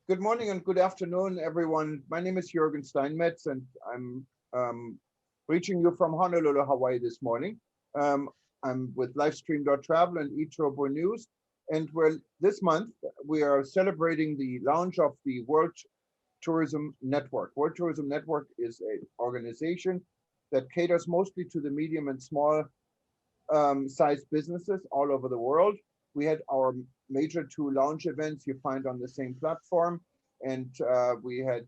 Good morning and good afternoon, everyone. My name is Jürgen Steinmetz, and I'm reaching you from Honolulu, Hawaii this morning. I'm with Livestream.travel and eTurbo News, and this month we are celebrating the launch of the World Tourism Network. World Tourism Network is an organization that caters mostly to the medium and small sized businesses all over the world. We had our major two launch events you find on the same platform, and we had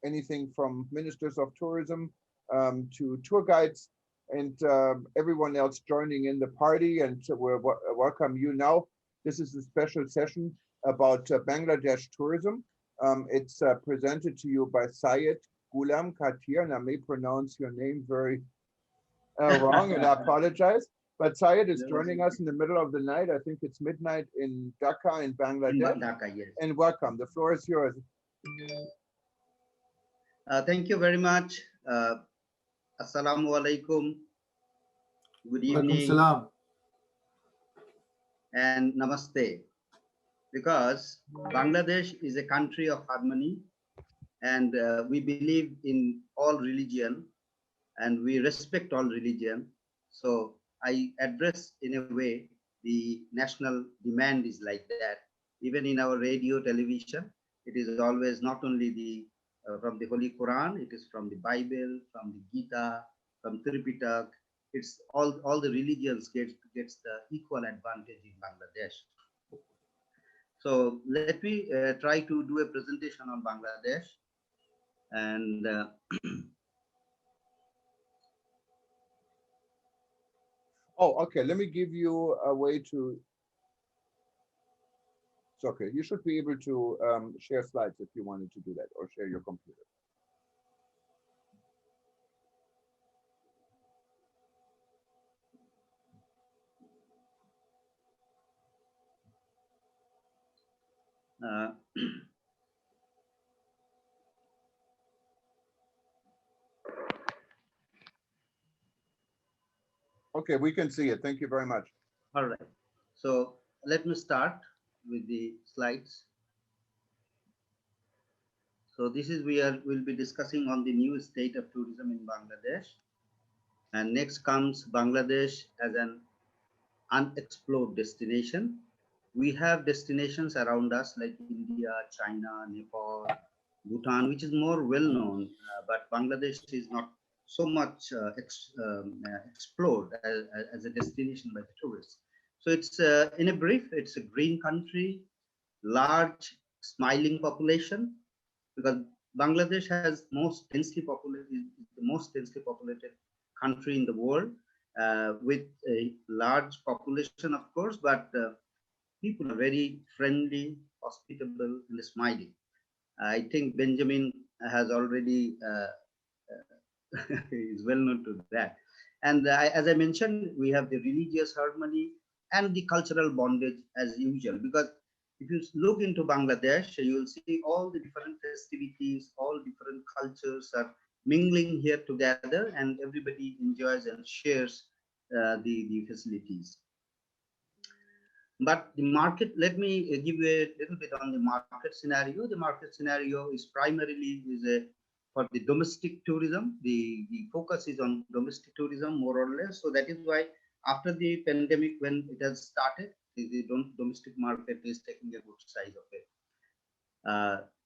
anything from ministers of tourism to tour guides and everyone else joining in the party, and we'll welcome you now. This is a special session about Bangladesh tourism. It's presented to you by Syed, Ghulam, Qadir, and I may pronounce your name very wrong, and I apologize. But Syed is joining us in the middle of the night. I think it's midnight in Dhaka in Bangladesh. In Dhaka, yes. And welcome. The floor is yours. Thank you very much. Assalamu alaikum. Good evening. And namaste. Because Bangladesh is a country of harmony, and we believe in all religion, and we respect all religion. So I address in a way the national demand is like that. Even in our radio, television, it is always not only the from the Holy Quran, it is from the Bible, from the Gita, from Tripitak. It's all the religions gets the equal advantage in Bangladesh. So let me try to do a presentation on Bangladesh. And oh, okay. Let me give you a way to. It's okay. You should be able to share slides if you wanted to do that, or share your computer. Okay, we can see it. Thank you very much. All right. So let me start with the slides. So this is we'll be discussing on the new state of tourism in Bangladesh. And next comes Bangladesh as an unexplored destination. We have destinations around us like India, China, Nepal, Bhutan, which is more well known, but Bangladesh is not so much explored as a destination by the tourists. So it's in a brief, it's a green country, large smiling population, because Bangladesh has the most densely populated country in the world, with a large population, of course, but people are very friendly, hospitable, and smiling. I think Benjamin has already is well known to that. And as I mentioned, we have the religious harmony and the cultural bondage as usual, because if you look into Bangladesh, you will see all the different festivities, all different cultures are mingling here together, and everybody enjoys and shares the facilities. But the market, let me give you a little bit on the market scenario. The market scenario is primarily for the domestic tourism. The focus is on domestic tourism more or less. So that is why after the pandemic, when it has started, the domestic market is taking a good size of it.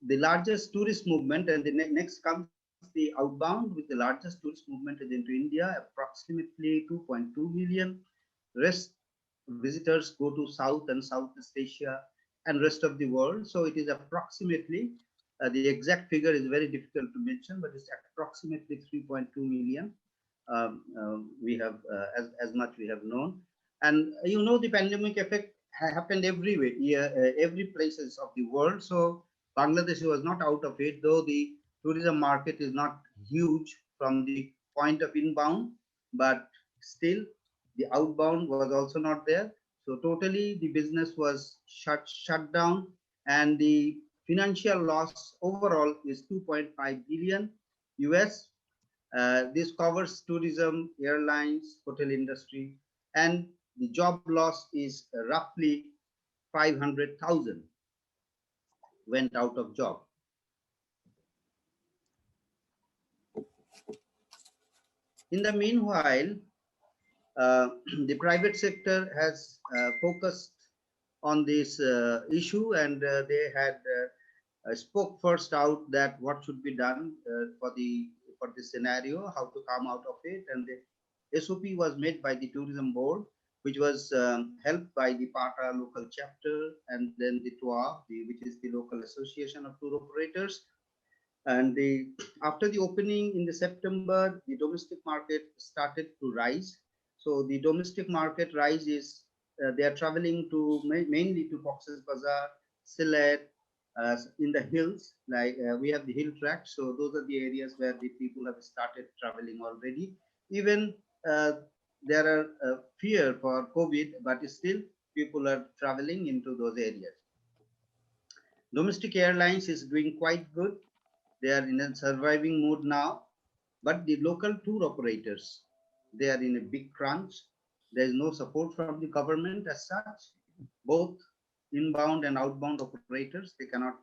The largest tourist movement, and the next comes the outbound, with the largest tourist movement is into India, approximately 2.2 million. Rest visitors go to South and Southeast Asia and rest of the world. So it is approximately, the exact figure is very difficult to mention, but it's approximately 3.2 million. We have as much we have known. And you know, the pandemic effect happened everywhere, every places of the world. So Bangladesh was not out of it, though the tourism market is not huge from the point of inbound, but still the outbound was also not there. So totally the business was shut down, and the financial loss overall is 2.5 billion US. This covers tourism, airlines, hotel industry, and the job loss is roughly 500,000. went out of job. In the meanwhile, the private sector has focused on this issue, and they had spoke first out that what should be done for the scenario, how to come out of it, and the SOP was made by the tourism board, which was helped by the PATA local chapter, and then the TOA, which is the local association of tour operators. And after the opening in the September, the domestic market started to rise. So the domestic market rise is they are traveling to mainly to Cox's Bazar, Sylhet, in the hills. Like we have the hill tracks, so those are the areas where the people have started traveling already. Even there are fear for COVID, but still people are traveling into those areas. Domestic airlines is doing quite good. They are in a surviving mode now, but the local tour operators, they are in a big crunch. There is no support from the government as such. Both inbound and outbound operators, they cannot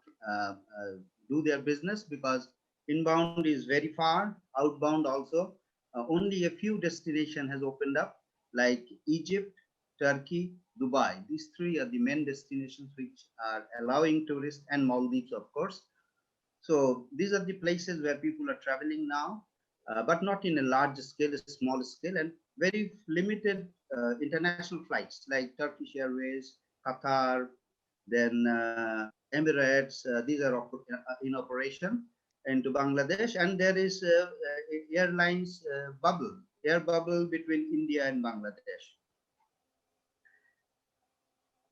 do their business because inbound is very far, outbound also. Only a few destinations has opened up, like Egypt, Turkey, Dubai. These three are the main destinations which are allowing tourists, and Maldives, of course. So these are the places where people are traveling now, but not in a large scale, a small scale, and very limited international flights like Turkish Airways, Qatar, then Emirates. These are in operation into Bangladesh, and there is airlines air bubble between India and Bangladesh.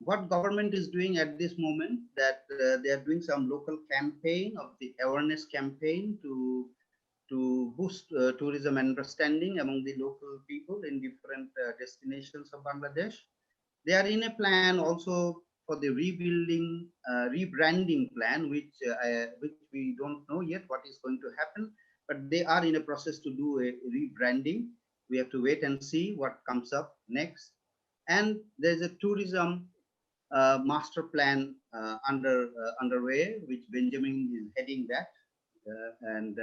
What government is doing at this moment, that they are doing some local campaign of the awareness campaign to boost tourism understanding among the local people in different destinations of Bangladesh. They are in a plan also for the rebuilding, rebranding plan, which we don't know yet what is going to happen, but they are in a process to do a rebranding. We have to wait and see what comes up next. And there's a tourism master plan underway, which Benjamin is heading that, and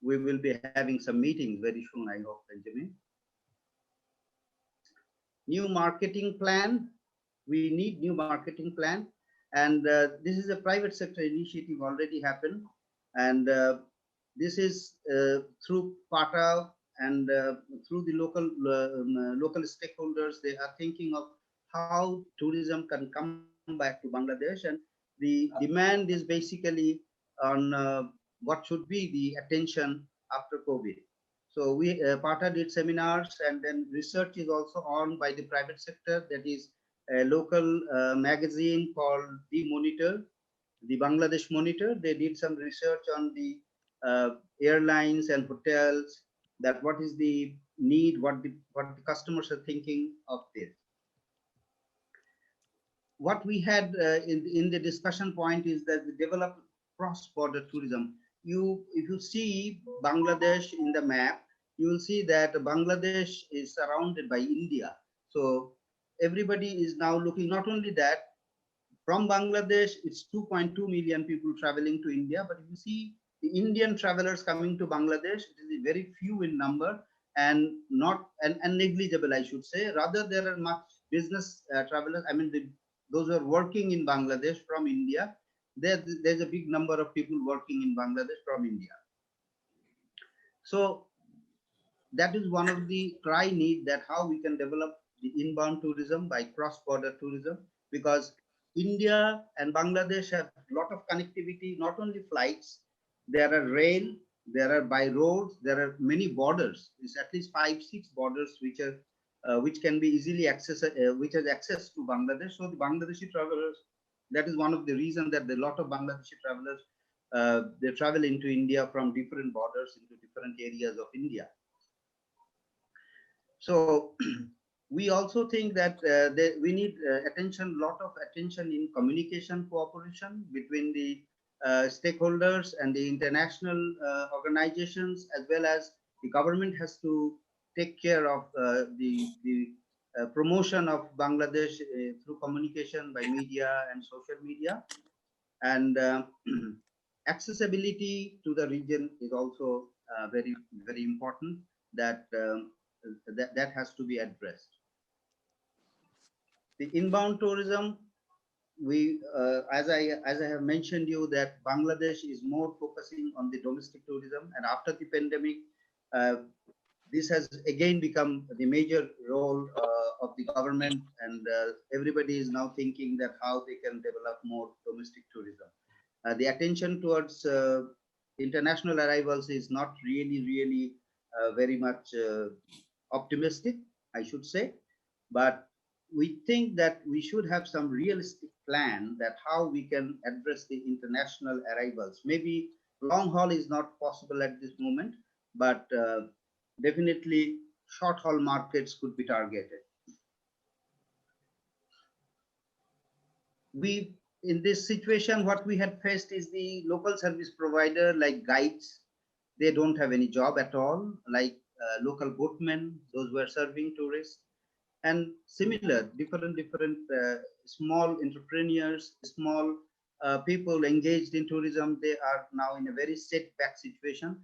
we will be having some meetings very soon, I hope, Benjamin. New marketing plan. We need new marketing plan, and this is a private sector initiative already happened, and this is through PATA and through the local stakeholders. They are thinking of how tourism can come back to Bangladesh, and the demand is basically on what should be the attention after COVID. So we PATA did seminars, and then research is also on by the private sector. That is a local magazine called The Monitor, the Bangladesh Monitor. They did some research on the airlines and hotels, that what is the need, what the customers are thinking of this. What we had in the discussion point is that we develop cross-border tourism. If you see Bangladesh in the map, you will see that Bangladesh is surrounded by India. So everybody is now looking, not only that, from Bangladesh, it's 2.2 million people traveling to India, but if you see the Indian travelers coming to Bangladesh, it is very few in number, and not and negligible, I should say. Rather, there are much business travelers. I mean, those who are working in Bangladesh from India, there's a big number of people working in Bangladesh from India. So that is one of the cry need, that how we can develop the inbound tourism by cross-border tourism, because India and Bangladesh have a lot of connectivity, not only flights, there are rail, there are by roads, there are many borders. It's at least 5-6 borders which are which can be easily accessed, which has access to Bangladesh. So the Bangladeshi travelers, that is one of the reasons that a lot of Bangladeshi travelers they travel into India from different borders into different areas of India. So we also think that we need lot of attention in communication cooperation between the stakeholders and the international organizations, as well as the government has to take care of the promotion of Bangladesh through communication by media and social media. And accessibility to the region is also very, very important. That has to be addressed. The inbound tourism, as I have mentioned you, that Bangladesh is more focusing on the domestic tourism, and after the pandemic, uh, this has again become the major role of the government, and everybody is now thinking that how they can develop more domestic tourism. The attention towards international arrivals is not really very much optimistic, I should say, but we think that we should have some realistic plan that how we can address the international arrivals. Maybe long haul is not possible at this moment, but definitely short haul markets could be targeted. We, in this situation, what we had faced is the local service provider like guides, they don't have any job at all, like local boatmen, those who are serving tourists, and similar different small entrepreneurs, small people engaged in tourism, they are now in a very setback situation.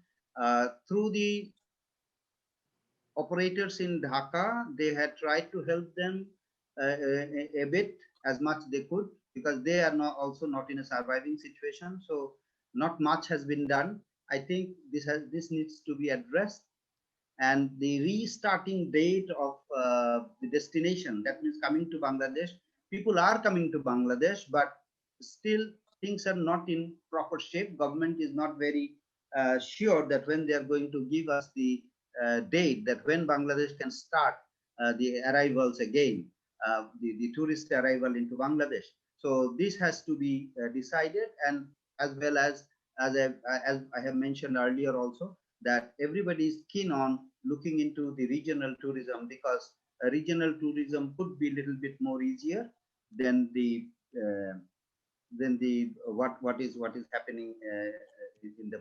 Through the operators in Dhaka, they had tried to help them a bit as much they could, because they are not also not in a surviving situation. So not much has been done. I think this needs to be addressed, and the restarting date of the destination, that means coming to Bangladesh. People are coming to Bangladesh, but still things are not in proper shape. Government is not very sure that when they are going to give us the date that when Bangladesh can start the arrivals again, the tourist arrival into Bangladesh. So this has to be decided, and as well as I have mentioned earlier also, that everybody is keen on looking into the regional tourism, because regional tourism could be a little bit more easier than the what is happening in the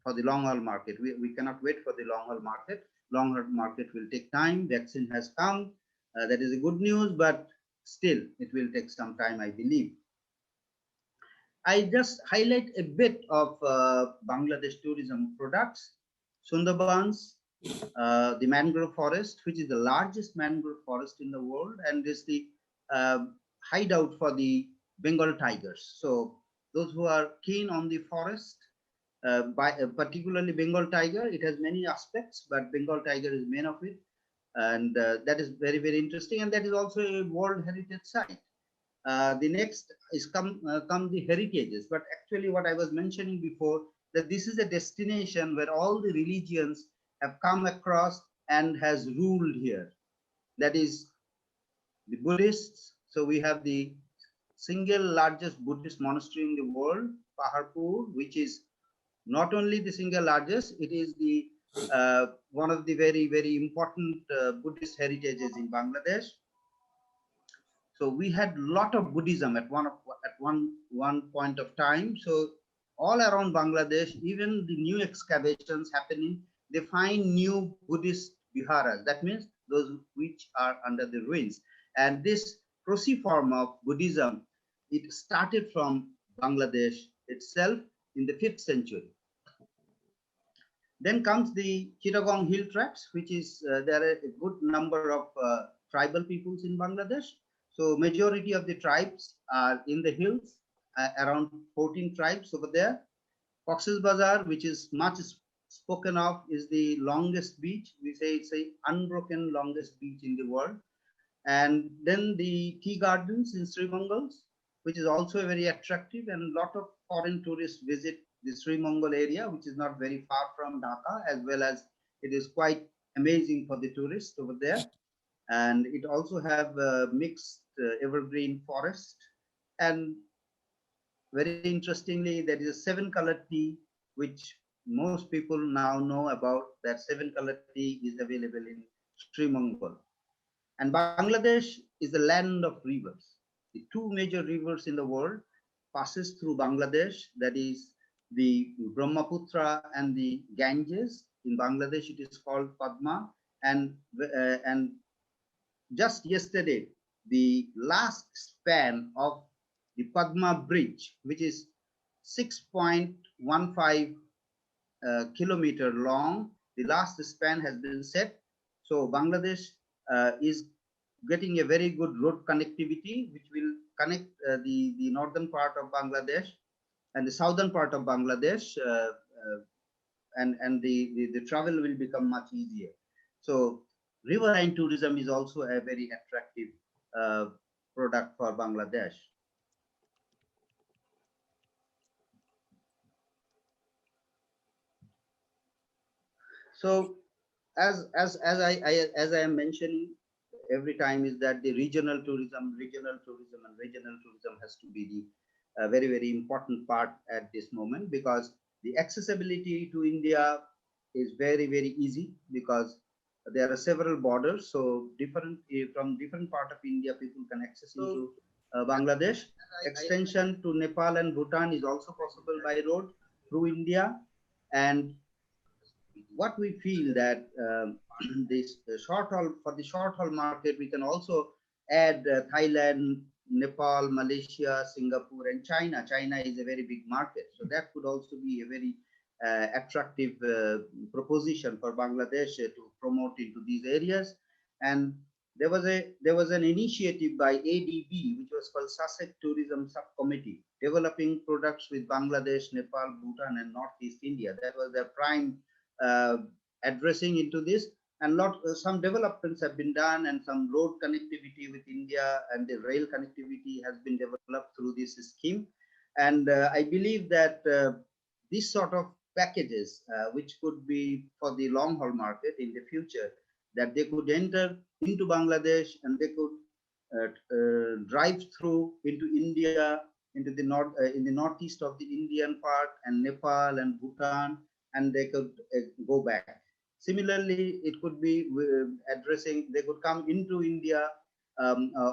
for the long haul market. We cannot wait for the long haul market. Long haul market will take time. Vaccine has come. That is a good news, but still it will take some time, I believe. I just highlight a bit of Bangladesh tourism products. Sundarbans, the mangrove forest, which is the largest mangrove forest in the world, and is the hideout for the Bengal tigers. So those who are keen on the forest, particularly Bengal tiger, it has many aspects, but Bengal tiger is main of it, and that is very, very interesting, and that is also a World Heritage Site. The next is come the heritages, but actually what I was mentioning before, that this is a destination where all the religions have come across and has ruled here. That is the Buddhists. So we have the single largest Buddhist monastery in the world, Paharpur, which is not only the single largest, it is the one of the very, very important Buddhist heritages in Bangladesh. So we had a lot of Buddhism at one point of time. So all around Bangladesh, even the new excavations happening, they find new Buddhist viharas. That means those which are under the ruins. And this cruciform of Buddhism, it started from Bangladesh itself in the 5th century. Then comes the Chittagong Hill Tracts, which is there are a good number of tribal peoples in Bangladesh. So majority of the tribes are in the hills, around 14 tribes over there. Cox's Bazar, which is much spoken of, is the longest beach. We say it's a unbroken longest beach in the world. And then the tea gardens in Sri Mongol, which is also very attractive, and a lot of foreign tourists visit the Sri Mongol area, which is not very far from Dhaka, as well as it is quite amazing for the tourists over there. And it also have mixed evergreen forest. And very interestingly, there is a 7-color tea, which most people now know about. That 7-color tea is available in Sri Mongol. And Bangladesh is the land of rivers. The 2 major rivers in the world passes through Bangladesh, that is the Brahmaputra and the Ganges. In Bangladesh, it is called Padma. And just yesterday, the last span of the Padma Bridge, which is 6.15 kilometer long. The last span has been set. So Bangladesh is getting a very good road connectivity, which will connect the northern part of Bangladesh and the southern part of Bangladesh, and the travel will become much easier. So riverine tourism is also a very attractive product for Bangladesh. So as I am mentioning every time, is that the regional tourism has to be the very important part at this moment, because the accessibility to India is very easy, because there are several borders. So from different part of India, people can access into Bangladesh. Extension to Nepal and Bhutan is also possible by road through India. And what we feel that this for the short haul market, we can also add Thailand, Nepal, Malaysia, Singapore, and China. China is a very big market, so that could also be a very attractive proposition for Bangladesh to promote into these areas. And there was an initiative by ADB, which was called SASEC Tourism Subcommittee, developing products with Bangladesh, Nepal, Bhutan, and Northeast India. That was their prime addressing into this, and some developments have been done, and some road connectivity with India and the rail connectivity has been developed through this scheme. And I believe that this sort of packages, which could be for the long haul market in the future, that they could enter into Bangladesh and they could drive through into India, into the in the northeast of the Indian part, and Nepal and Bhutan, and they could go back. Similarly, it could be they could come into India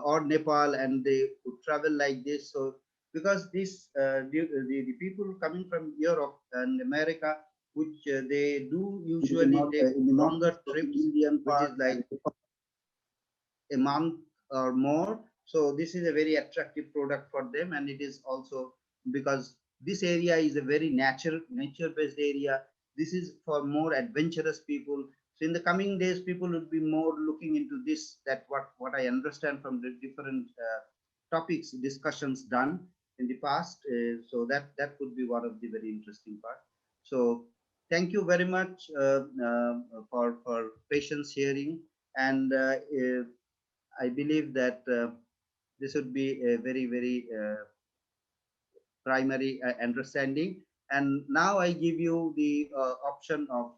or Nepal, and they would travel like this. So because this the people coming from Europe and America, which they do usually take longer trips, which is like a month or more. So this is a very attractive product for them, and it is also because this area is a very nature-based area. This is for more adventurous people. So in the coming days, people would be more looking into this. That what I understand from the different topics discussions done in the past. So that could be one of the very interesting part. So thank you very much for patience hearing, and I believe that this would be a very primary understanding. And now I give you the option of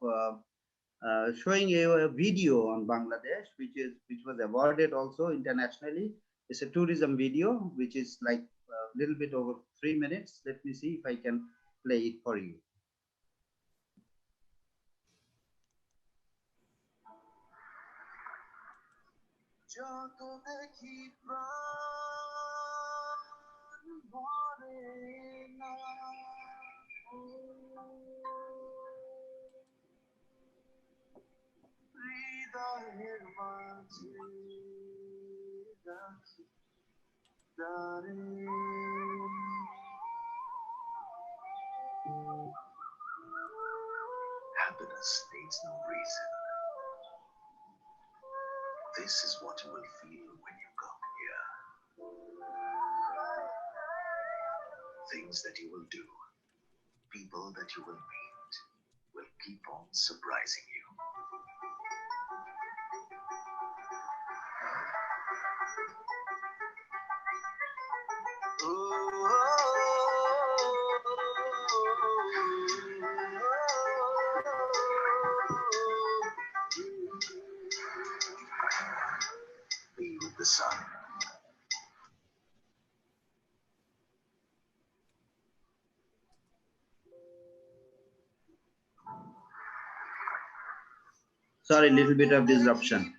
showing you a video on Bangladesh, which was awarded also internationally. It's a tourism video, which is like a little bit over 3 minutes. Let me see if I can play it for you. Happiness needs no reason. This is what you will feel when you come here. Things that you will do, people that you will meet, will keep on surprising you. Be with the sun. Sorry, a little bit of disruption.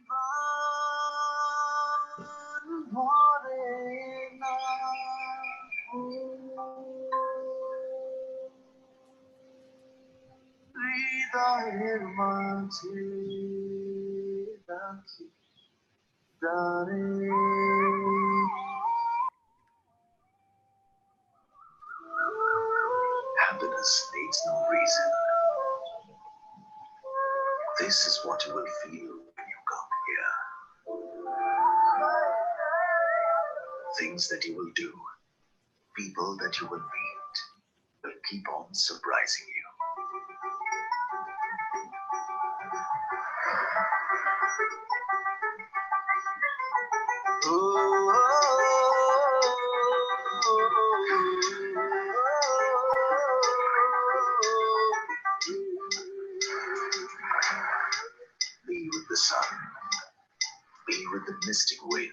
happiness needs no reason. This is what you will feel when you come here. Things that you will do, people that you will meet, will keep on surprising you. Be with the sun, be with the mystic wind.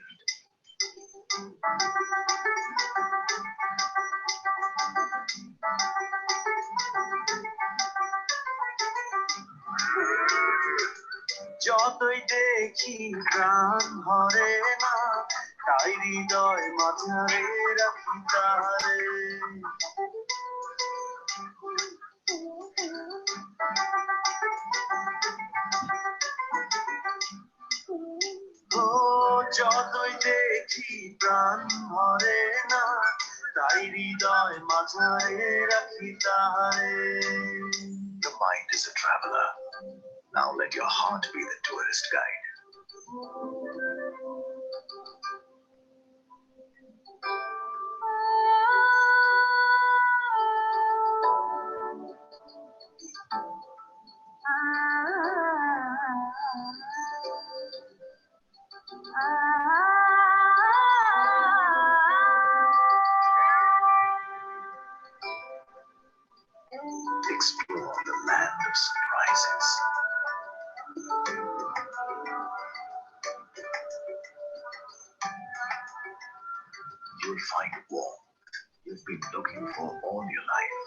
যতই দেখি প্রাণ ভরে না তাই হৃদয় মাঝারে রাখি তারে ও যতই দেখি প্রাণ ভরে না তাই হৃদয় মাঝারে রাখি তারে The mind is a traveler. Now let your heart be the tourist guide. Explore the land of surprises. You'll find warmth you've been looking for all your life.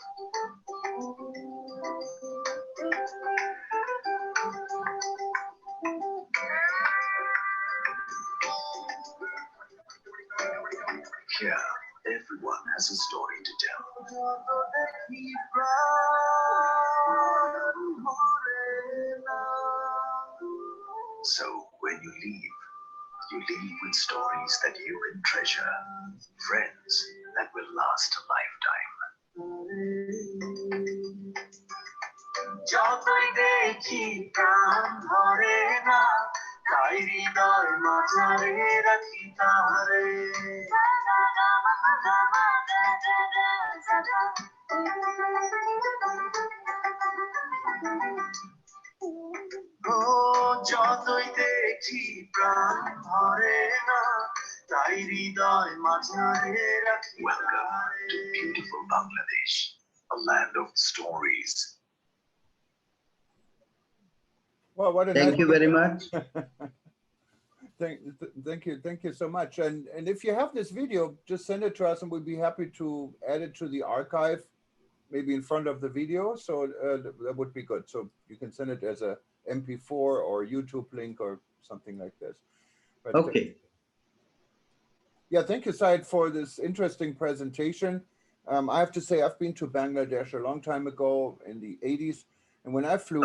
Here, everyone has a story to tell. So when you leave with stories that you can treasure, friends that will last a lifetime. যতই দেখি প্রাণ ভরে না তাই হৃদয় মাঝারে রাখি তারে ও যতই দেখি প্রাণ ভরে না তাই হৃদয় মাঝারে রাখি Welcome to beautiful Bangladesh, a land of stories. Well, what a Thank nice- you very much. Thank you so much. And if you have this video, just send it to us, and we'd be happy to add it to the archive, maybe in front of the video. So that would be good. So you can send it as a MP4 or YouTube link or something like this. But, Okay. Yeah, thank you, Syed, for this interesting presentation. I have to say, I've been to Bangladesh a long time ago in the 80s. And when I flew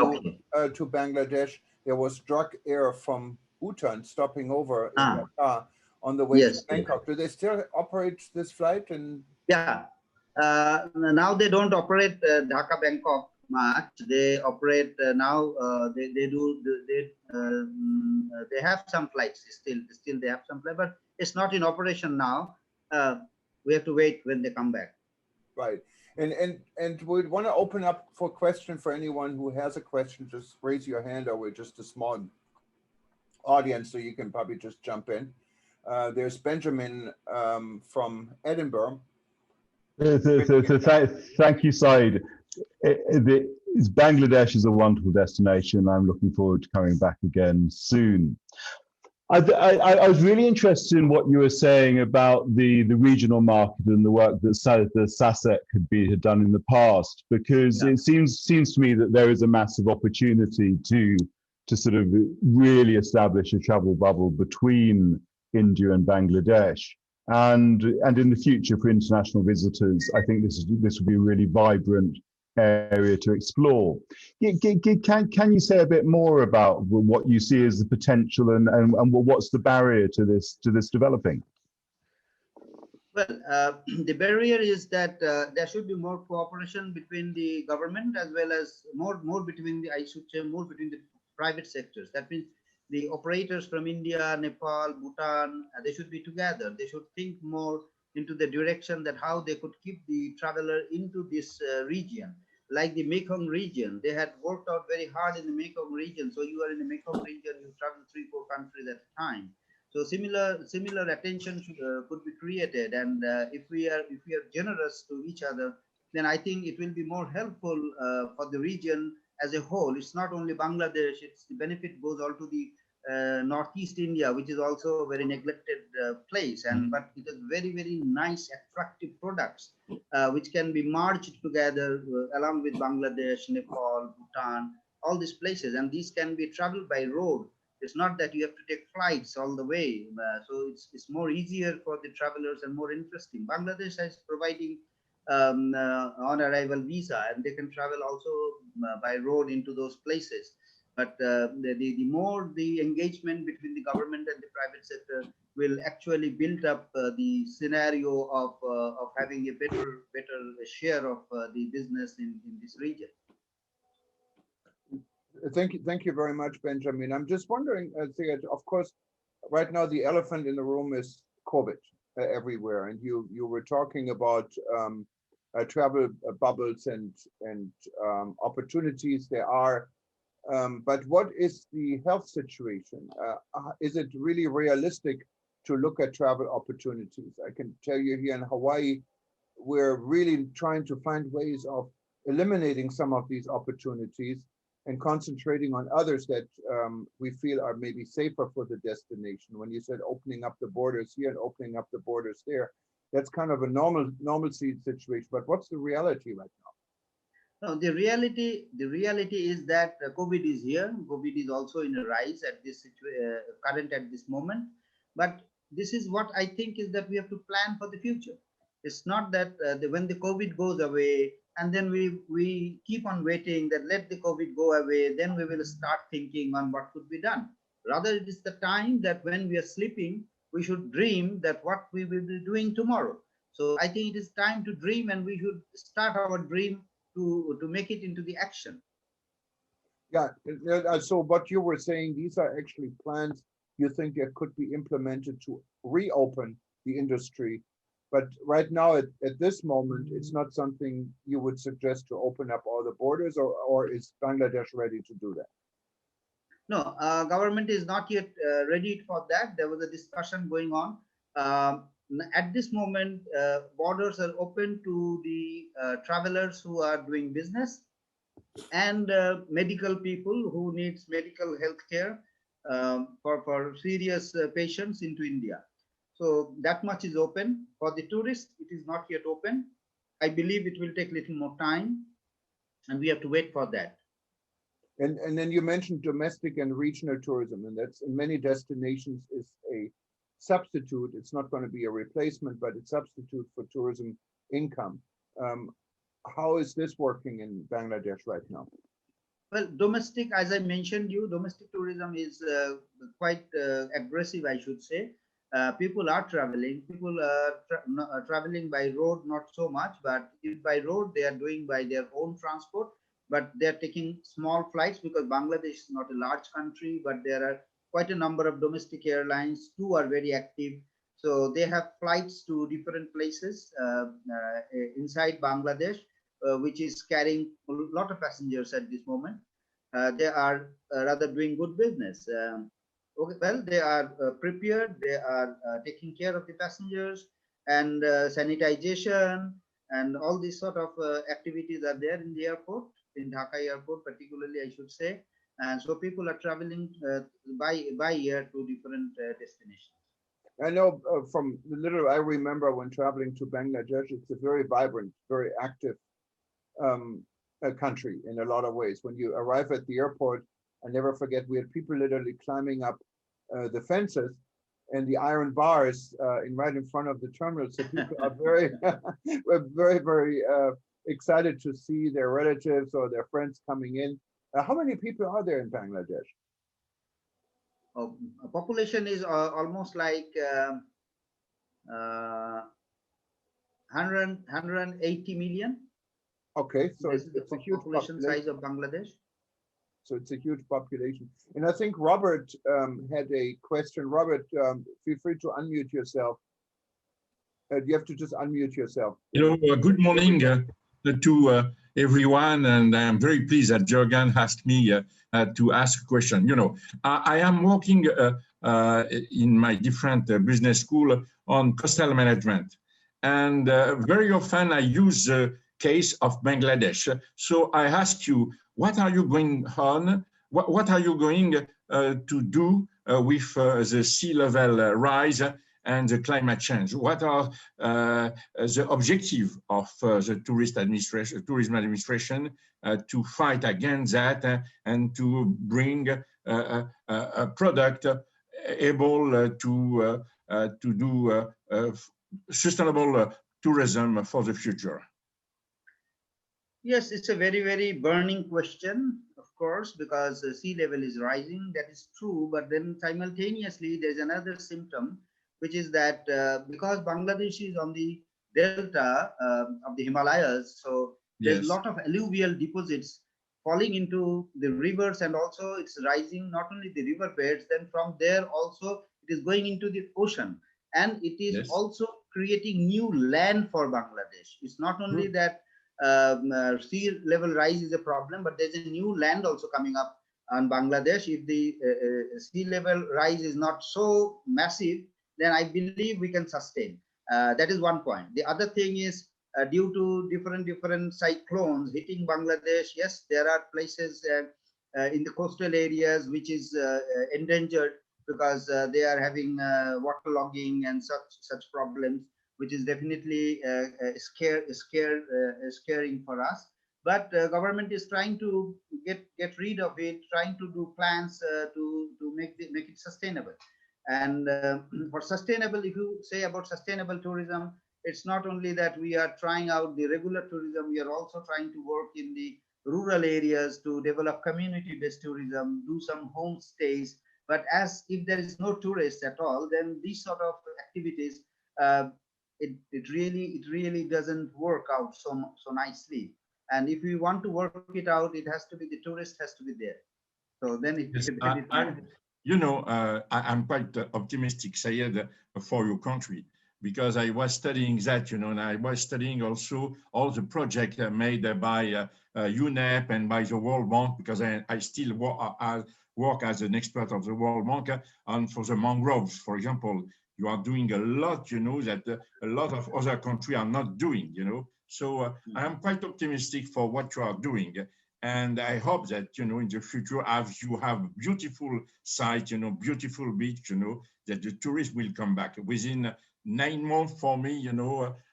to Bangladesh, there was drug air from Bhutan stopping over in Dhaka on the way to Bangkok. Do they still operate this flight? And Yeah. Now they don't operate Dhaka Bangkok much. They operate now. They have some flights still. Still they have some flights, but it's not in operation now. We have to wait when they come back. Right. And we'd want to open up for question for anyone who has a question. Just raise your hand, or we're just a small audience, so you can probably just jump in. There's Benjamin from Edinburgh. Thank you, Syed. Bangladesh is a wonderful destination. I'm looking forward to coming back again soon. I was really interested in what you were saying about the regional market and the work that the SASEC had done in the past, because it seems to me that there is a massive opportunity to sort of really establish a travel bubble between India and Bangladesh. And in the future for international visitors, I think this would be a really vibrant area to explore. Can you say a bit more about what you see as the potential and what's the barrier to this developing? Well, the barrier is that there should be more cooperation between the government as well as more between the, I should say, more between the private sectors. That means the operators from India, Nepal, Bhutan, they should be together. They should think more into the direction that how they could keep the traveler into this region. Like the Mekong region, they had worked out very hard in the Mekong region. So you are in the Mekong region, you travel 3-4 countries at a time. So similar attention could be created, and if we are generous to each other, then I think it will be more helpful for the region as a whole. It's not only Bangladesh; it's the benefit goes all to the Northeast India, which is also a very neglected place, and but it has very nice, attractive products which can be merged together along with Bangladesh, Nepal, Bhutan, all these places, and these can be traveled by road. It's not that you have to take flights all the way. So it's more easier for the travelers and more interesting. Bangladesh is providing on arrival visa, and they can travel also by road into those places. But the more the engagement between the government and the private sector will actually build up the scenario of having a better share of the business in this region. Thank you very much, Benjamin. I'm just wondering, Syed, of course, right now the elephant in the room is COVID everywhere, and you were talking about travel bubbles and opportunities there are, but what is the health situation? Is it really realistic to look at travel opportunities? I can tell you here in Hawaii, we're really trying to find ways of eliminating some of these opportunities and concentrating on others that we feel are maybe safer for the destination. When you said opening up the borders here and opening up the borders there, that's kind of a normalcy situation. But what's the reality right now? No, the reality is that COVID is here. COVID is also in a rise at this current at this moment. But this is what I think is that we have to plan for the future. It's not that when the COVID goes away, and then we keep on waiting that let the COVID go away, then we will start thinking on what could be done. Rather, it is the time that when we are sleeping, we should dream that what we will be doing tomorrow. So I think it is time to dream, and we should start our dream to make it into the action. Yeah, so what you were saying, these are actually plans you think that could be implemented to reopen the industry. But right now, at this moment, it's not something you would suggest to open up all the borders, or is Bangladesh ready to do that? No, government is not yet ready for that. There was a discussion going on. At this moment, borders are open to the travelers who are doing business and medical people who needs medical health care for serious patients into India. So that much is open. For the tourists, it is not yet open. I believe it will take a little more time, and we have to wait for that. And then you mentioned domestic and regional tourism, and that's in many destinations is a substitute. It's not going to be a replacement, but it's substitute for tourism income. How is this working in Bangladesh right now? Well, domestic, as I mentioned you, domestic tourism is quite aggressive, I should say. People are traveling. People are traveling by road, not so much, but if by road, they are doing by their own transport, but they're taking small flights because Bangladesh is not a large country, but there are quite a number of domestic airlines. Two are very active. So they have flights to different places inside Bangladesh, which is carrying a lot of passengers at this moment. They are rather doing good business. Okay, well, they are prepared. They are taking care of the passengers, and sanitization and all these sort of activities are there in the airport, in Dhaka airport particularly, I should say. And so people are traveling by air to different destinations. I know from the little I remember when traveling to Bangladesh, it's a very vibrant, very active country in a lot of ways. When you arrive at the airport, I never forget, we had people literally climbing up the fences and the iron bars right in front of the terminal. So people are very excited to see their relatives or their friends coming in. How many people are there in Bangladesh? Population is almost like 180 million. Okay, so This is the it's a huge population population. size of Bangladesh. So it's a huge population. And I think Robert had a question. Robert, feel free to unmute yourself. You have to just unmute yourself. Good morning to everyone, and I'm very pleased that Jürgen asked me to ask a question. I am working in my different business school on coastal management, and very often I use the case of Bangladesh. So I ask you, what are you going on? What are you going to do with the sea level rise and the climate change? What are the objective of the tourism administration to fight against that and to bring a product able to do sustainable tourism for the future? Yes, it's a very, very burning question, of course, because the sea level is rising. That is true. But then simultaneously, there's another symptom, which is that because Bangladesh is on the delta of the Himalayas, so there's a lot of alluvial deposits falling into the rivers, and also it's rising not only the river beds, then from there also it is going into the ocean, and it is also creating new land for Bangladesh. It's not only that sea level rise is a problem, but there's a new land also coming up on Bangladesh. If the sea level rise is not so massive, then I believe we can sustain. That is one point. The other thing is due to different cyclones hitting Bangladesh. Yes, there are places in the coastal areas which is endangered because they are having waterlogging and such problems, which is definitely scaring for us. But government is trying to get rid of it, trying to do plans to make it sustainable. And for sustainable, if you say about sustainable tourism, it's not only that we are trying out the regular tourism, we are also trying to work in the rural areas to develop community-based tourism, do some homestays. But as if there is no tourists at all, then these sort of activities, it really doesn't work out so nicely. And if we want to work it out, it has to be, the tourist has to be there. So then I'm quite optimistic, Syed, for your country, because I was studying that, and I was studying also all the projects made by UNEP and by the World Bank, because I still work as an expert of the World Bank on for the mangroves, for example. You are doing a lot, that a lot of other countries are not doing, So I am quite optimistic for what you are doing. And I hope that, in the future, as you have beautiful sites, beautiful beach, that the tourists will come back. Within 9 months for me,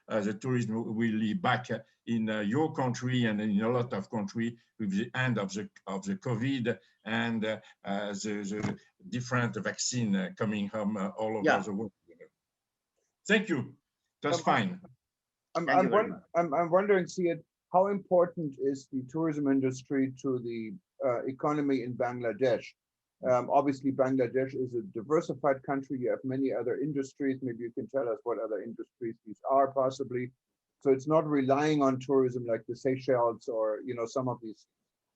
the tourism will be back in your country and in a lot of countries with the end of the COVID and the different vaccine coming home all over the world. Thank you. That's fine. I'm wondering, Syed, how important is the tourism industry to the economy in Bangladesh? Obviously, Bangladesh is a diversified country. You have many other industries. Maybe you can tell us what other industries these are, possibly. So it's not relying on tourism like the Seychelles or some of these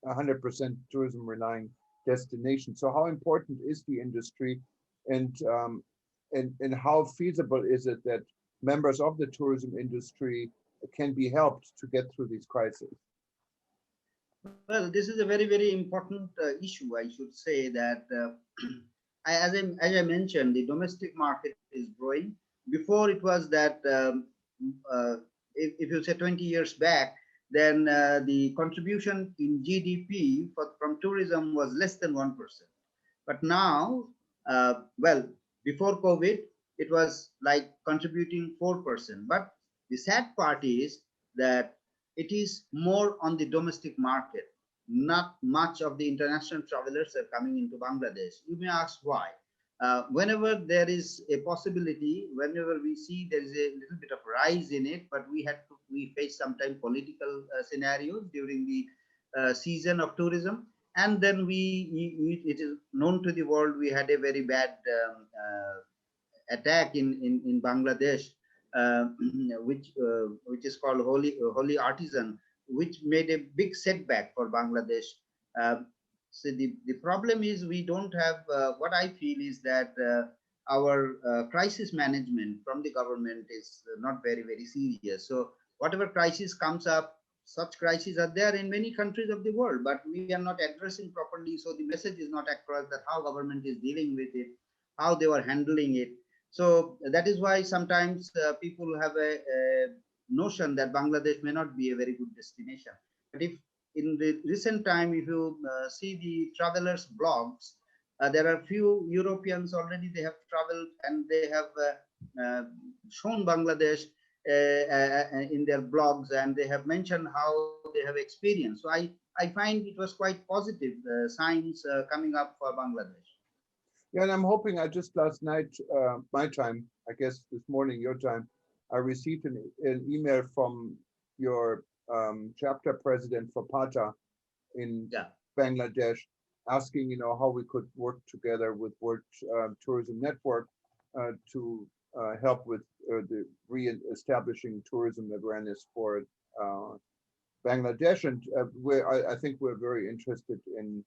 100% tourism relying destinations. So how important is the industry, and how feasible is it that members of the tourism industry can be helped to get through these crises? Well, this is a very, very important issue. I should say that, as I mentioned, the domestic market is growing. Before it was that, if you say 20 years back, then the contribution in GDP from tourism was less than 1%. But now, before COVID, it was like contributing 4%. But the sad part is that it is more on the domestic market. Not much of the international travelers are coming into Bangladesh. You may ask why. Whenever there is a possibility, whenever we see there is a little bit of rise in it, but we face sometimes political scenarios during the season of tourism. And then it is known to the world, we had a very bad attack in Bangladesh which is called Holy Artisan, which made a big setback for Bangladesh. So the problem is we don't have, what I feel is that our crisis management from the government is not very, very serious. So whatever crisis comes up, such crises are there in many countries of the world, but we are not addressing properly. So the message is not across that how government is dealing with it, how they are handling it. So that is why sometimes people have a notion that Bangladesh may not be a very good destination. But if in the recent time, if you see the travelers' blogs, there are few Europeans already, they have traveled and they have shown Bangladesh in their blogs, and they have mentioned how they have experienced. So I find it was quite positive signs coming up for Bangladesh. Yeah, and I'm hoping, I just last night, my time, I guess this morning, your time, I received an email from your chapter president for PATA in Bangladesh, asking, how we could work together with World Tourism Network to help with the re-establishing tourism awareness for Bangladesh. And I think we're very interested in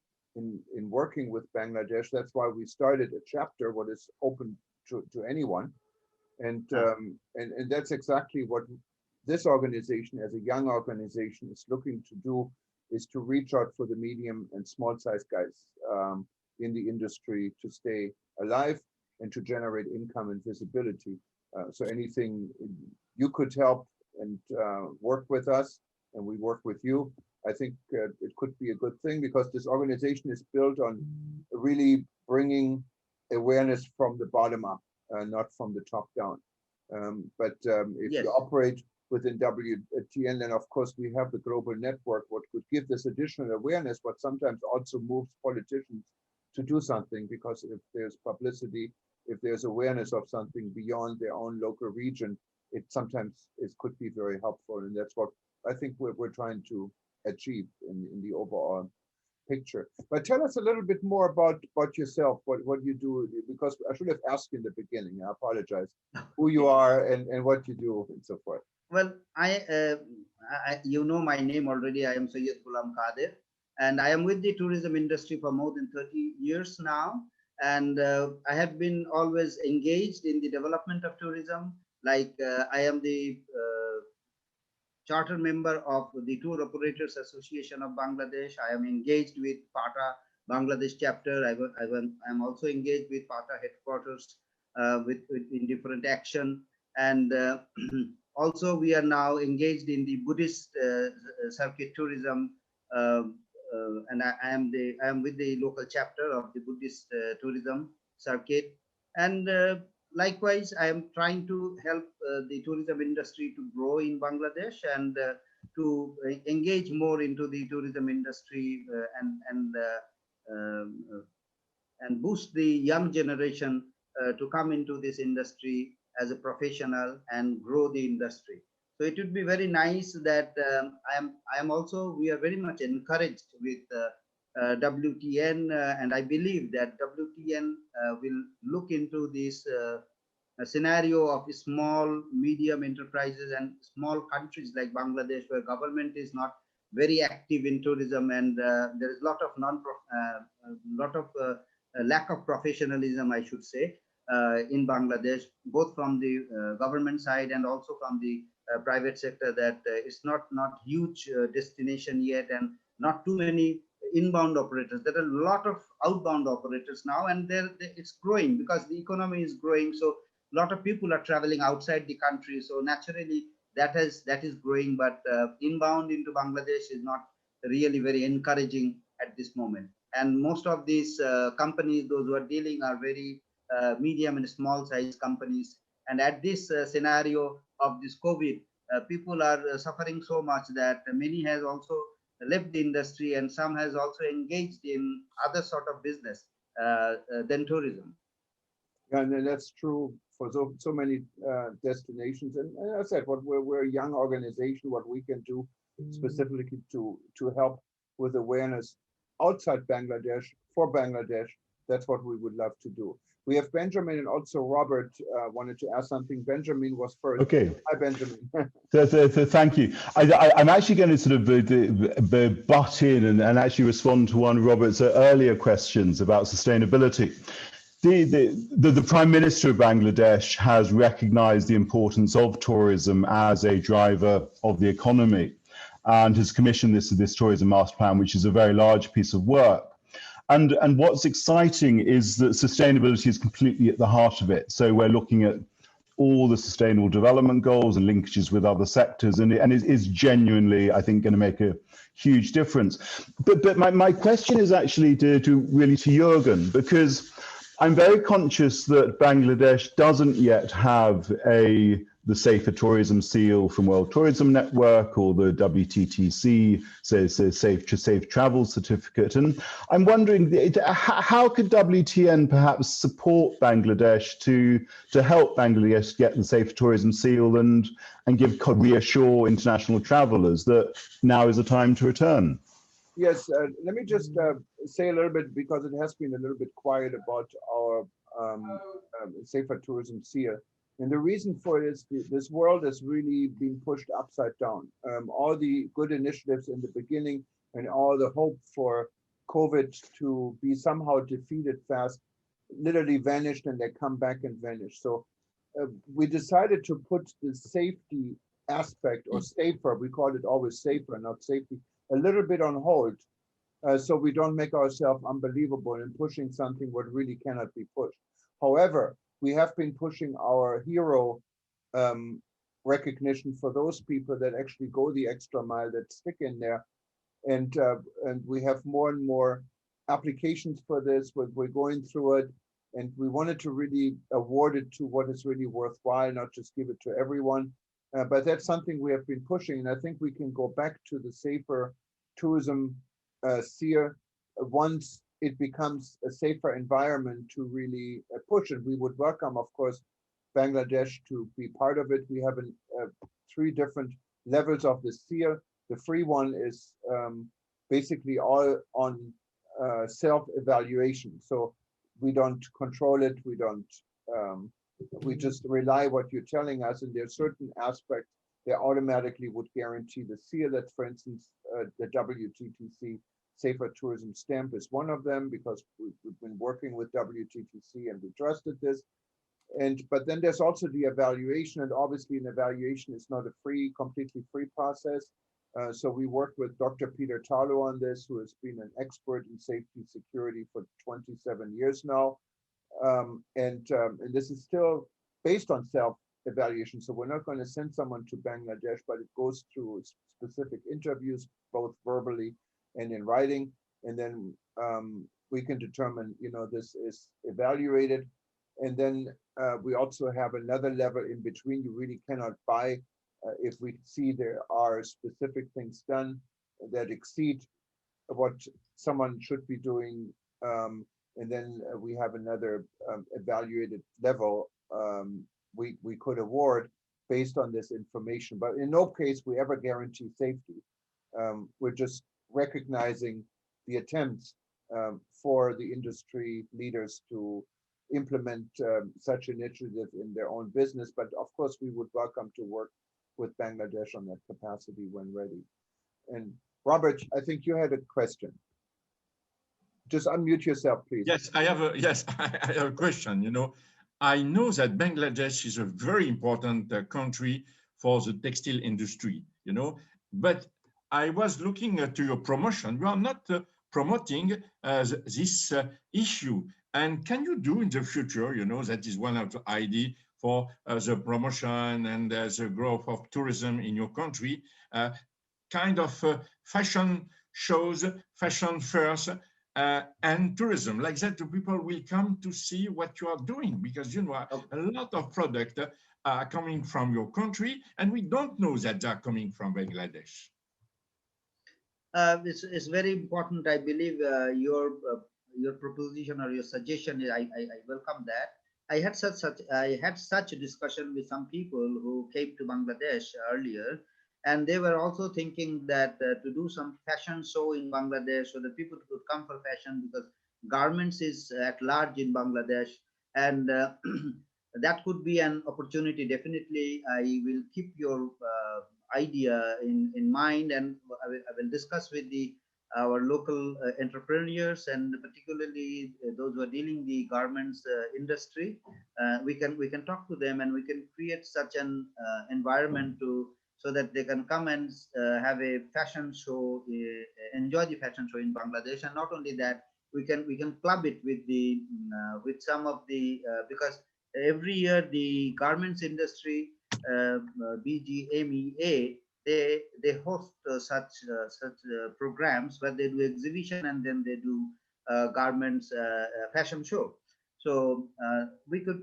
working with Bangladesh. That's why we started a chapter what is open to anyone. And that's exactly what this organization, as a young organization, is looking to do, is to reach out for the medium and small size guys in the industry to stay alive and to generate income and visibility. So anything you could help and work with us, and we work with you, I think it could be a good thing, because this organization is built on really bringing awareness from the bottom up, not from the top down. But if you operate within WTN, then of course we have the global network, what could give this additional awareness, but sometimes also moves politicians to do something, because if there's publicity, if there's awareness of something beyond their own local region, it sometimes could be very helpful. And that's what I think we're trying to achieve in the overall picture. But tell us a little bit more about yourself, what you do, because I should have asked you in the beginning. I apologize. Who you are and what you do and so forth. Well, you know my name already. I am Syed Ghulam Qadir, and I am with the tourism industry for more than 30 years now. And I have been always engaged in the development of tourism. Like I am the charter member of the Tour Operators Association of Bangladesh. I am engaged with PATA Bangladesh chapter. I am also engaged with PATA headquarters in different action. And also we are now engaged in the Buddhist circuit tourism. And I am with the local chapter of the Buddhist tourism circuit. And likewise, I am trying to help the tourism industry to grow in Bangladesh and to engage more into the tourism industry and boost the young generation to come into this industry as a professional and grow the industry. So it would be very nice that we are very much encouraged with WTN, and I believe that WTN will look into this scenario of small, medium enterprises and small countries like Bangladesh, where government is not very active in tourism, and there is a lot of lack of professionalism, I should say, in Bangladesh, both from the government side and also from the private sector, that it's not huge destination yet, and not too many inbound operators. There are a lot of outbound operators now, and it's growing because the economy is growing. So a lot of people are traveling outside the country. So naturally that is growing, but inbound into Bangladesh is not really very encouraging at this moment. And most of these companies, those who are dealing, are very medium and small size companies. And at this scenario of this COVID, people are suffering so much that many has also left the industry, and some has also engaged in other sort of business than tourism. Yeah, and that's true for so many destinations. And as I said, we're a young organization. What we can do specifically to help with awareness outside Bangladesh, for Bangladesh, That's what we would love to do. We have Benjamin and also Robert wanted to ask something. Benjamin was first. Okay. Hi, Benjamin. Thank you. I'm actually going to sort of butt in and actually respond to one of Robert's earlier questions about sustainability. The Prime Minister of Bangladesh has recognized the importance of tourism as a driver of the economy and has commissioned this tourism master plan, which is a very large piece of work. And what's exciting is that sustainability is completely at the heart of it. So we're looking at all the sustainable development goals and linkages with other sectors, and it is genuinely, I think, going to make a huge difference. But my question is actually to Jürgen, because I'm very conscious that Bangladesh doesn't yet have the Safer Tourism Seal from World Tourism Network or the WTTC Safe Travel Certificate. And I'm wondering, how could WTN perhaps support Bangladesh to help Bangladesh get the Safer Tourism Seal and reassure international travelers that now is the time to return? Yes, let me just say a little bit, because it has been a little bit quiet about our Safer Tourism Seal. And the reason for it is this world has really been pushed upside down. All the good initiatives in the beginning and all the hope for COVID to be somehow defeated fast literally vanished, and they come back and vanish. So we decided to put the safety aspect, or safer, we call it always safer, not safety, a little bit on hold, so we don't make ourselves unbelievable in pushing something what really cannot be pushed. However, we have been pushing our hero recognition for those people that actually go the extra mile, that stick in there. And we have more and more applications for this. We're going through it, and we wanted to really award it to what is really worthwhile, not just give it to everyone. But that's something we have been pushing, and I think we can go back to the Safer Tourism Seal once it becomes a safer environment to really push it. We would welcome, of course, Bangladesh to be part of it. We have 3 different levels of the seal. The free one is basically all on self-evaluation. So we don't control it. We don't. We just rely what you're telling us, and there are certain aspects that automatically would guarantee the seal. That, for instance, the WTTC Safer Tourism Stamp is one of them, because we've been working with WTTC and we trusted this. But then there's also the evaluation, and obviously an evaluation is not a completely free process. So we worked with Dr. Peter Talo on this, who has been an expert in safety security for 27 years now. And this is still based on self-evaluation. So we're not going to send someone to Bangladesh, but it goes through specific interviews, both verbally and in writing. And then we can determine, this is evaluated. And then we also have another level in between. You really cannot buy if we see there are specific things done that exceed what someone should be doing. And then we have another evaluated level we could award based on this information. But in no case we ever guarantee safety. We're just recognizing the attempts for the industry leaders to implement such initiative in their own business. But of course, we would welcome to work with Bangladesh on that capacity when ready. And Robert, I think you had a question. Just unmute yourself, please. Yes, I have a question. I know that Bangladesh is a very important country for the textile industry, but I was looking at your promotion. You are not promoting this issue. And can you do in the future, that is one of the ideas for the promotion and the growth of tourism in your country, kind of fashion shows, fashion fairs, and tourism, like that the people will come to see what you are doing, because a lot of products are coming from your country and we don't know that they're coming from Bangladesh. It's very important. I believe your proposition or your suggestion, I welcome that. I had such a discussion with some people who came to Bangladesh earlier, and they were also thinking that to do some fashion show in Bangladesh so that people could come for fashion, because garments is at large in Bangladesh, and that could be an opportunity. Definitely, I will keep your idea in mind, and I will discuss with our local entrepreneurs, and particularly those who are dealing the garments industry. We can talk to them, and we can create such an environment so that they can come and have a fashion show, enjoy the fashion show in Bangladesh. And not only that, we can club it with with some of the because every year the garments industry, BGMEA, they host such programs where they do exhibition, and then they do garments fashion show. So we could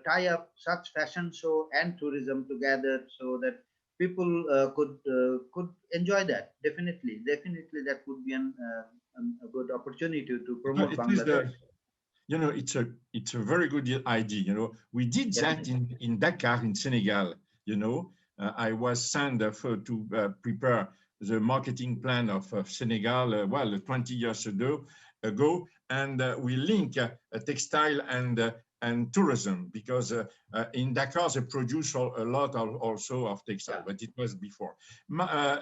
tie up such fashion show and tourism together, so that people could enjoy that. Definitely that would be a good opportunity to promote Bangladesh. It's a very good idea. We did that in Dakar, in Senegal. I was sent to prepare the marketing plan of Senegal, 20 years ago, and we link textile and tourism, because in Dakar they produce a lot also of textile, but it was before. I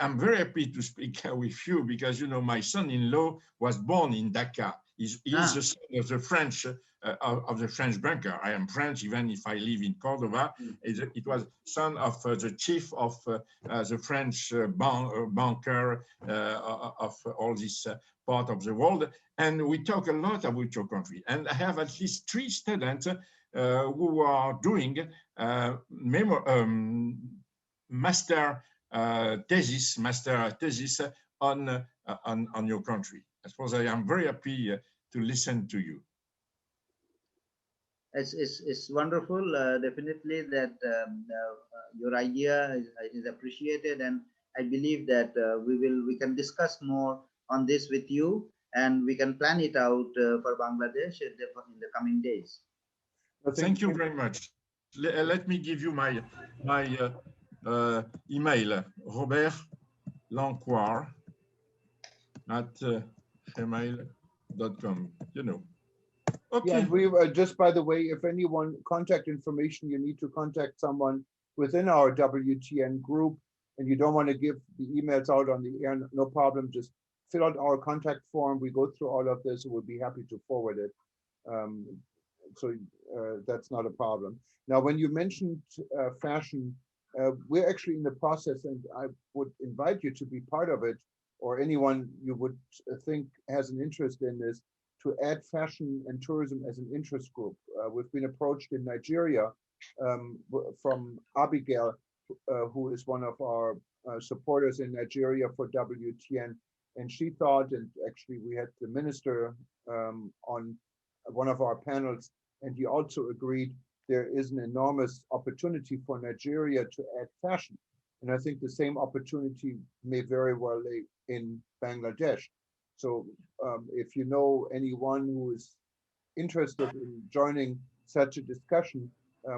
am very happy to speak with you, because my son-in-law was born in Dakar. He's the son of the French banker. I am French, even if I live in Cordoba. It was son of the chief of the French banker of all this part of the world. And we talk a lot about your country. And I have at least 3 students who are doing master thesis on your country. I suppose I am very happy to listen to you. It's wonderful. Definitely that your idea is appreciated, and I believe that we can discuss more on this with you, and we can plan it out for Bangladesh in the coming days. Thank you very much. Let me give you my email, Robert Lancoir @gmail.com. Okay. Yeah, we just, by the way, if anyone contact information, you need to contact someone within our WTN group, and you don't want to give the emails out on the air, no problem. Just fill out our contact form. We go through all of this, and we'll be happy to forward it. So that's not a problem. Now, when you mentioned fashion, we're actually in the process, and I would invite you to be part of it, or anyone you would think has an interest in this, to add fashion and tourism as an interest group. We've been approached in Nigeria from Abigail, who is one of our supporters in Nigeria for WTN. And she thought, and actually we had the minister on one of our panels, and he also agreed there is an enormous opportunity for Nigeria to add fashion. And I think the same opportunity may very well lay in Bangladesh. So if you know anyone who is interested in joining such a discussion,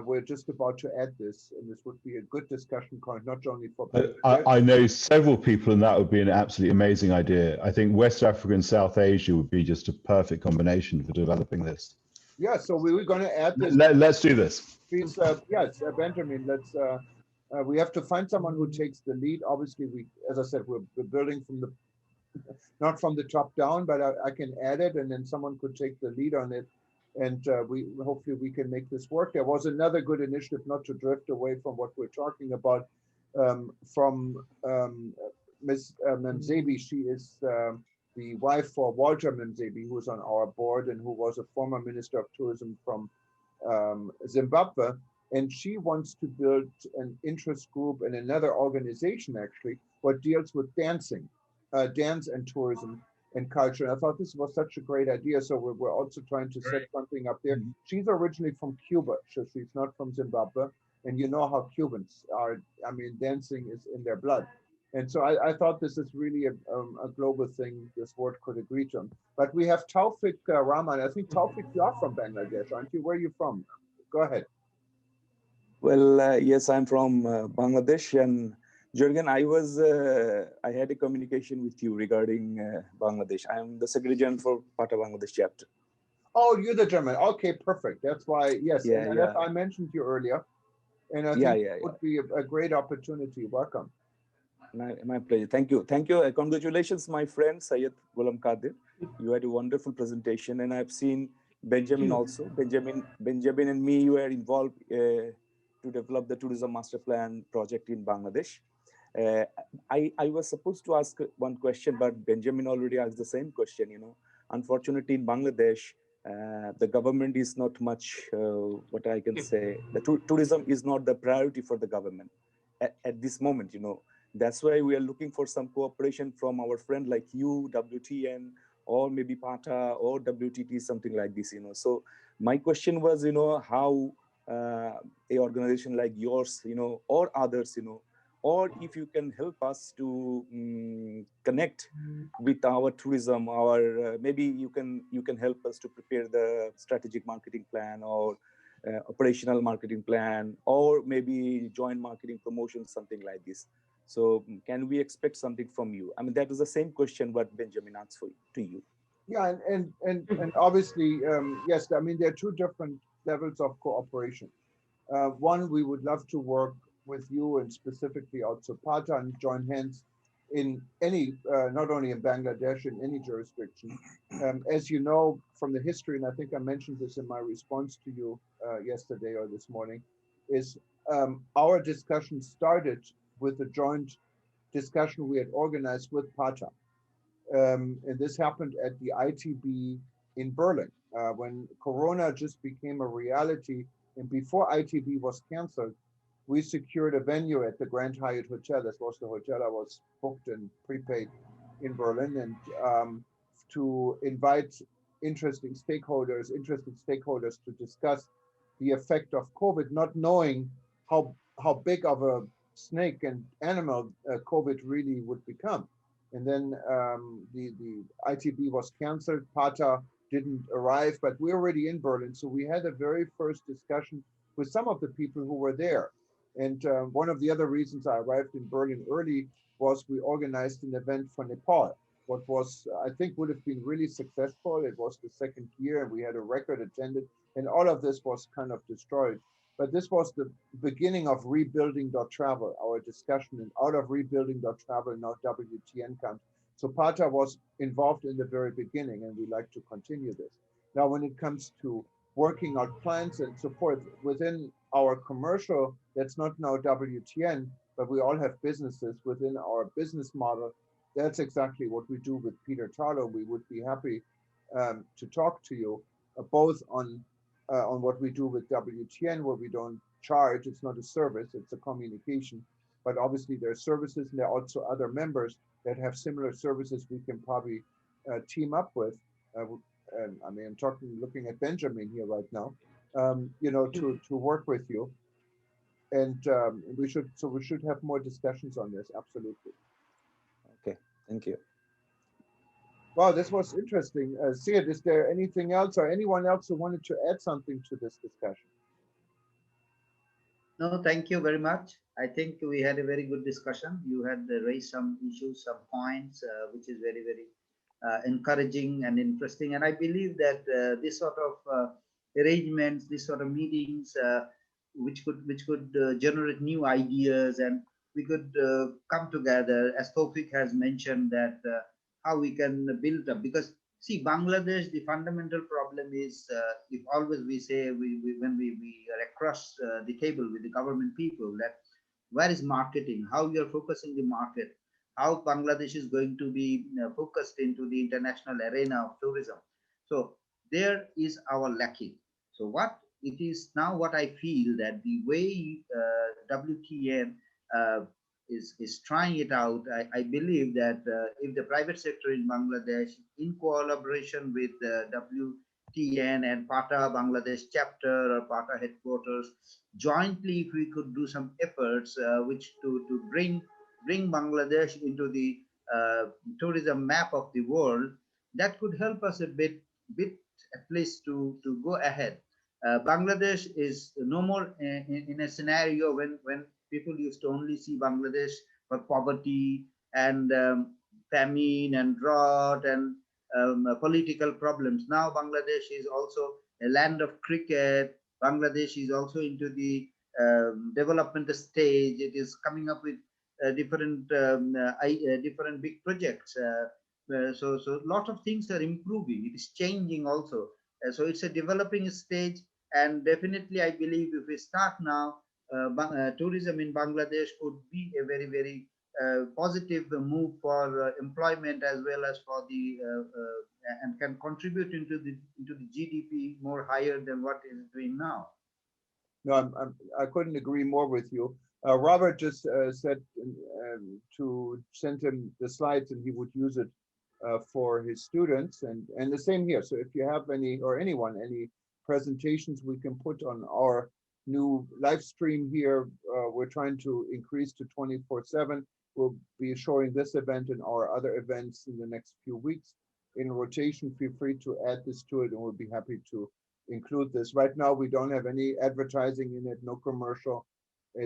we're just about to add this, and this would be a good discussion point, not only for I know several people, and that would be an absolutely amazing idea. I think West Africa and South Asia would be just a perfect combination for developing this. Yeah, so we were going to add this. Let's do this. Please, yes, Benjamin, let's, we have to find someone who takes the lead. Obviously, as I said, we're building from the, not from the top down, but I can add it, and then someone could take the lead on it. And hopefully we can make this work. There was another good initiative, not to drift away from what we're talking about, from Ms. Memzebi. She is the wife for Walter Memzebi, who's on our board and who was a former Minister of Tourism from Zimbabwe. And she wants to build an interest group and another organization, actually, what deals with dancing, dance and tourism and culture. And I thought this was such a great idea. So we're also trying to set something up there. She's originally from Cuba, so she's not from Zimbabwe. And you know how Cubans are. I mean, dancing is in their blood. And so I thought this is really a global thing this board could agree to. But we have Taufik Rahman. I think, Taufik, you are from Bangladesh, aren't you? Where are you from? Go ahead. Well, yes, I'm from Bangladesh, and Jürgen, I had a communication with you regarding Bangladesh. I am the Secretary General for PATA Bangladesh chapter. Oh, you're the German. Okay, perfect. That's why, yes. Yeah, And yeah. I mentioned you earlier. And I Yeah, think yeah, it yeah. would be a great opportunity. Welcome. My pleasure. Thank you. Thank you. Congratulations, my friend Syed Ghulam Qadir. You had a wonderful presentation, and I've seen Benjamin also. Benjamin and me were involved to develop the tourism master plan project in Bangladesh. I was supposed to ask one question, but Benjamin already asked the same question. You know, unfortunately, in Bangladesh, the government is not much. What I can say, the tourism is not the priority for the government at this moment. You know, that's why we are looking for some cooperation from our friend like you, WTN, or maybe PATA or WTT, something like this. You know, so my question was, you know, how a organization like yours, you know, or others, you know, or if you can help us to connect with our tourism, our maybe you can help us to prepare the strategic marketing plan or operational marketing plan, or maybe joint marketing promotion, something like this. So can we expect something from you? I mean, that is the same question what Benjamin asked to you. Yeah, and obviously, yes, I mean, there are two different levels of cooperation. One, we would love to work with you and specifically also PATA and join hands in any, not only in Bangladesh, in any jurisdiction. As you know from the history, and I think I mentioned this in my response to you yesterday or this morning, is our discussion started with a joint discussion we had organized with PATA. And this happened at the ITB in Berlin when Corona just became a reality. And before ITB was canceled, we secured a venue at the Grand Hyatt Hotel. This was the hotel I was booked and prepaid in Berlin, and to invite interesting stakeholders to discuss the effect of COVID, not knowing how big of a snake and animal COVID really would become. And then the ITB was canceled. PATA didn't arrive, but we're already in Berlin. So we had a very first discussion with some of the people who were there. And one of the other reasons I arrived in Berlin early was we organized an event for Nepal. What was, I think, would have been really successful. It was the second year and we had a record attended, and all of this was kind of destroyed. But this was the beginning of rebuilding.travel, our discussion, and out of rebuilding.travel, now WTN comes. So PATA was involved in the very beginning, and we like to continue this. Now, when it comes to working out plans and so forth within our commercial, that's not now WTN, but we all have businesses within our business model. That's exactly what we do with Peter Tarlow. We would be happy to talk to you both on what we do with WTN, where we don't charge. It's not a service, it's a communication. But obviously there are services, and there are also other members that have similar services we can probably team up with. And I mean, I'm looking at Benjamin here right now, you know, to work with you. And we should have more discussions on this, absolutely. Okay, thank you. Wow, this was interesting. Syed, is there anything else or anyone else who wanted to add something to this discussion? No, thank you very much. I think we had a very good discussion. You had raised some issues, some points, which is very, very encouraging and interesting. And I believe that this sort of arrangements, this sort of meetings, which could generate new ideas, and we could come together, as Tawfiq has mentioned, that how we can build up. Because see, Bangladesh, the fundamental problem is, if always we say, when we are across the table with the government people, that where is marketing, how we are focusing the market, how Bangladesh is going to be focused into the international arena of tourism. So there is our lacking. So what it is now, what I feel that the way WTN is trying it out, I believe that if the private sector in Bangladesh, in collaboration with WTN and PATA Bangladesh chapter or PATA headquarters, jointly, if we could do some efforts which to bring Bangladesh into the tourism map of the world, that could help us a bit at least to go ahead. Bangladesh is no more in a scenario when people used to only see Bangladesh for poverty and famine and drought and political problems. Now Bangladesh is also a land of cricket. Bangladesh is also into the development stage. It is coming up with different different big projects. So a lot of things are improving. It is changing also. So it's a developing stage, and definitely I believe if we start now, tourism in Bangladesh could be a very positive move for employment as well as for the and can contribute into the GDP more higher than what it is doing now. No, I couldn't agree more with you. Robert just said to send him the slides and he would use it for his students, and the same here. So if you have any, or anyone, any presentations we can put on our new live stream here, we're trying to increase to 24/7. We'll be showing this event and our other events in the next few weeks in rotation. Feel free to add this to it and we'll be happy to include this. Right now, we don't have any advertising in it, no commercial.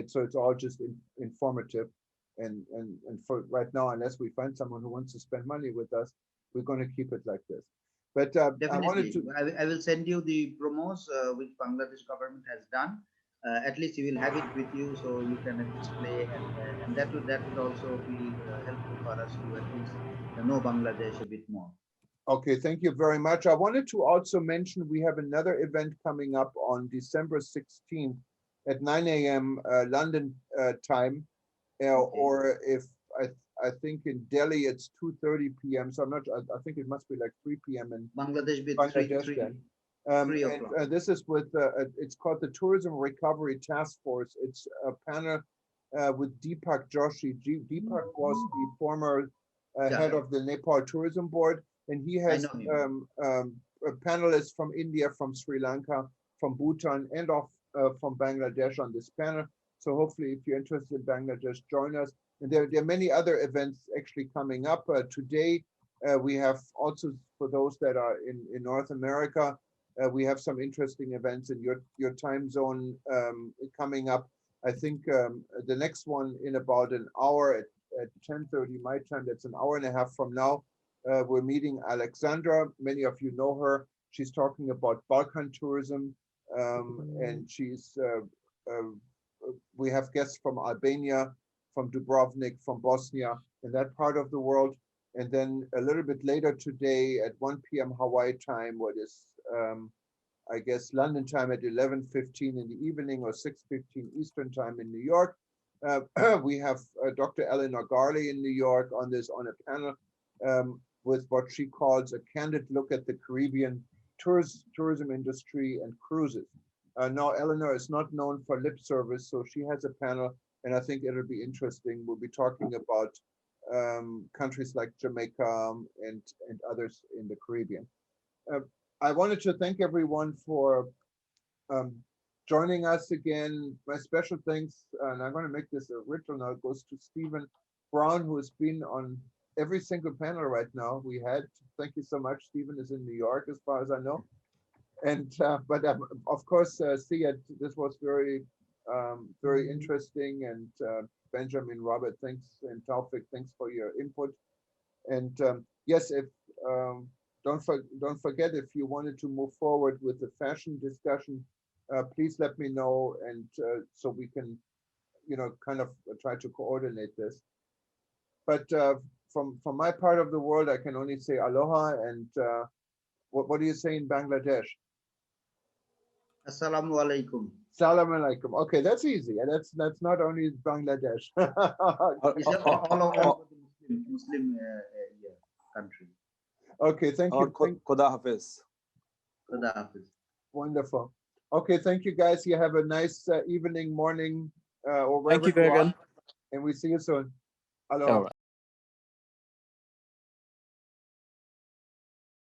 So it's all just informative. And for right now, unless we find someone who wants to spend money with us, we're going to keep it like this. But definitely, I will send you the promos which Bangladesh government has done. At least you will have it with you, so you can display, and that would also be helpful for us to at least know Bangladesh a bit more. Okay, thank you very much. I wanted to also mention we have another event coming up on December 16th at 9 a.m. London time, or if I think in Delhi it's 2:30 p.m. So I'm not. I think it must be like 3 p.m. in Bangladesh. Then. And this is with it's called the Tourism Recovery Task Force. It's a panel with Deepak Joshi. Deepak was the former head of the Nepal Tourism Board, and he has panelists from India, from Sri Lanka, from Bhutan, and from Bangladesh on this panel. So hopefully, if you're interested in Bangladesh, join us. And there are many other events actually coming up. Today, we have also, for those that are in North America, we have some interesting events in your time zone coming up. I think the next one in about an hour at 10:30 my time, that's an hour and a half from now, we're meeting Alexandra. Many of you know her. She's talking about Balkan tourism, and we have guests from Albania, from Dubrovnik, from Bosnia, in that part of the world. And then a little bit later today at 1 p.m. Hawaii time, what is, I guess, London time at 11:15 in the evening or 6:15 Eastern time in New York. We have Dr. Eleanor Garley in New York on a panel with what she calls a candid look at the Caribbean tourism industry and cruises. Now, Eleanor is not known for lip service, so she has a panel, and I think it'll be interesting. We'll be talking about countries like Jamaica and others in the Caribbean. I wanted to thank everyone for joining us again. My special thanks, and I'm going to make this original, goes to Stephen Brown, who has been on every single panel right now we had. Thank you so much. Stephen is in New York, as far as I know. And but of course, Syed, this was very interesting. And Benjamin, Robert, thanks, and Taufik, thanks for your input. And yes, if don't forget, if you wanted to move forward with the fashion discussion, please let me know, and so we can, kind of try to coordinate this. But from my part of the world, I can only say aloha. And what do you say in Bangladesh? Assalamu alaikum. Salam alaikum. Okay, that's easy. And that's not only Bangladesh. It's all over the Muslim country. Okay, thank you. Khuda Hafiz. Khuda Hafiz. Wonderful. Okay, thank you guys. You have a nice evening, morning, or wherever Thank you, Gagan. And we see you soon. Aloha.